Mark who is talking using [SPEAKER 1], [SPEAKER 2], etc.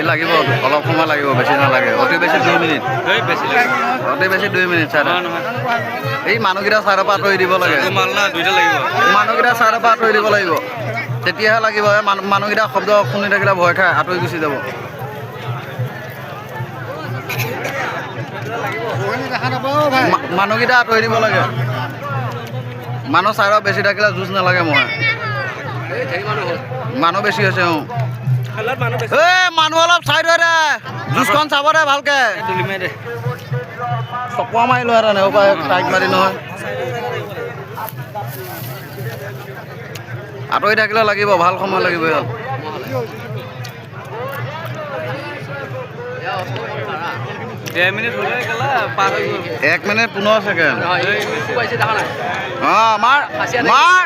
[SPEAKER 1] লাগিব অলপ সময় লাগিব, বেছি নালাগে। অতি বেছি 2 মিনিট, অতি বেছি 2 মিনিট। চাই এই মানুহকেইটা চাইডৰ পৰা আঁতৰি দিব লাগে। মানুহকেইটা চাইডৰ পৰা আঁতৰি দিব লাগিব, তেতিয়াহে লাগিব। মানুহকেইটা শব্দ শুনি থাকিলে ভয় খাই আঁতৰি গুচি যাব। মানুহকেইটা আঁতৰি দিব লাগে। মানুহ চাইডত বেছি থাকিলে যুঁজ নালাগে। মই মানুহ বেছি হৈছে। মানুহ অলপ চাইড হৈ দে, যুঁজখন চাব দে ভালকে। চপোৱা মাৰিলো আৰু টাইট মাৰি নহয়। আঁতৰি থাকিলে লাগিব, ভাল সময় লাগিব। 1 মিনিট 15 ছেকেণ্ড। মাৰ